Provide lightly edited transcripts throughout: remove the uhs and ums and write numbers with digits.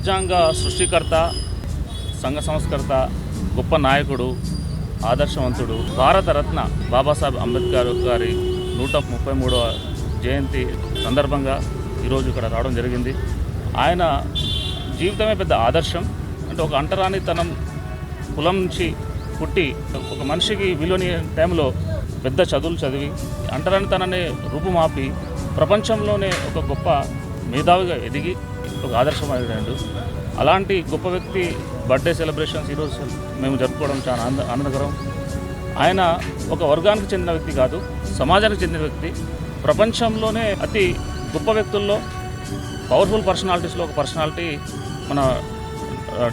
రాజ్యాంగ సృష్టికర్త, సంఘ సంస్కర్త, గొప్ప నాయకుడు, ఆదర్శవంతుడు, భారతరత్న బాబాసాహెబ్ అంబేద్కర్ గారి 133వ జయంతి సందర్భంగా ఈరోజు ఇక్కడ రావడం జరిగింది. ఆయన జీవితమే పెద్ద ఆదర్శం. అంటే ఒక అంటరానితనం కులం నుంచి పుట్టి ఒక మనిషికి విలువని టైంలో పెద్ద చదువులు చదివి అంటరానితనాన్ని రూపుమాపి ప్రపంచంలోనే ఒక గొప్ప మేధావిగా ఎదిగి ఒక ఆదర్శమైనడు. అలాంటి గొప్ప వ్యక్తి బర్త్డే సెలబ్రేషన్స్ ఈరోజు మేము జరుపుకోవడం చాలా ఆనందకరం. ఆయన ఒక వర్గానికి చెందిన వ్యక్తి కాదు, సమాజానికి చెందిన వ్యక్తి. ప్రపంచంలోనే అతి గొప్ప వ్యక్తుల్లో, పవర్ఫుల్ పర్సనాలిటీస్లో ఒక పర్సనాలిటీ మన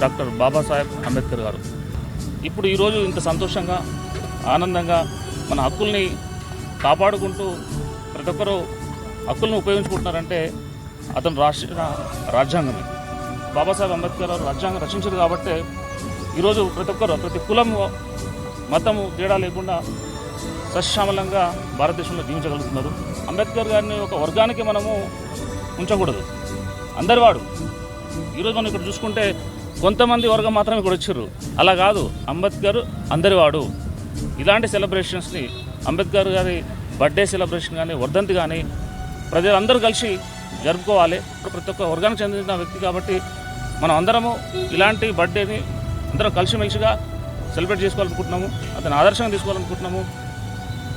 డాక్టర్ బాబాసాహెబ్ అంబేద్కర్ గారు. ఇప్పుడు ఈరోజు ఇంత సంతోషంగా, ఆనందంగా మన హక్కుల్ని కాపాడుకుంటూ ప్రతి ఒక్కరూ హక్కులను ఉపయోగించుకుంటున్నారంటే అతను రాసిన రాజ్యాంగమే. బాబాసాహెబ్ అంబేద్కర్ రాజ్యాంగం రచించారు కాబట్టి ఈరోజు ప్రతి ఒక్కరు, ప్రతి కులం, మతము తేడా లేకుండా సశ్యామలంగా భారతదేశంలో జీవించగలుగుతున్నారు. అంబేద్కర్ గారిని ఒక వర్గానికి మనము ఉంచకూడదు, అందరివాడు. ఈరోజు మనం ఇక్కడ చూసుకుంటే కొంతమంది వర్గం మాత్రమే ఇక్కడ వచ్చారు, అలా కాదు. అంబేద్కర్ అందరివాడు. ఇలాంటి సెలబ్రేషన్స్ని, అంబేద్కర్ గారి బర్త్డే సెలబ్రేషన్ కానీ, వర్ధంతి కానీ ప్రజలందరూ కలిసి జరుపుకోవాలి. ప్రతి ఒక్క వర్గానికి చెందిన వ్యక్తి కాబట్టి మనం అందరము ఇలాంటి బర్త్డేని అందరం కలిసిమెలిసిగా సెలబ్రేట్ చేసుకోవాలనుకుంటున్నాము. అతను ఆదర్శంగా తీసుకోవాలనుకుంటున్నాము.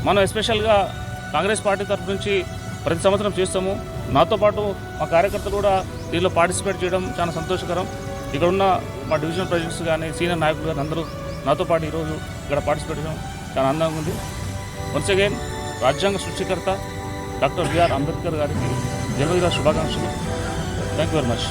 మనం ఎస్పెషల్గా కాంగ్రెస్ పార్టీ తరఫు నుంచి ప్రతి సంవత్సరం చేస్తాము. నాతో పాటు మా కార్యకర్తలు కూడా దీనిలో పార్టిసిపేట్ చేయడం చాలా సంతోషకరం. ఇక్కడ ఉన్న మా డివిజనల్ ప్రెసిడెంట్స్ కానీ, సీనియర్ నాయకులు కానీ అందరూ నాతో పాటు ఈరోజు ఇక్కడ పార్టిసిపేట్ చేయడం చాలా ఆనందంగా ఉంది. వన్స్ అగైన్ రాజ్యాంగ సృష్టికర్త డాక్టర్ బిఆర్ అంబేద్కర్ గారికి జన్మదిన శుభాకాంక్షలు. Thank you very much.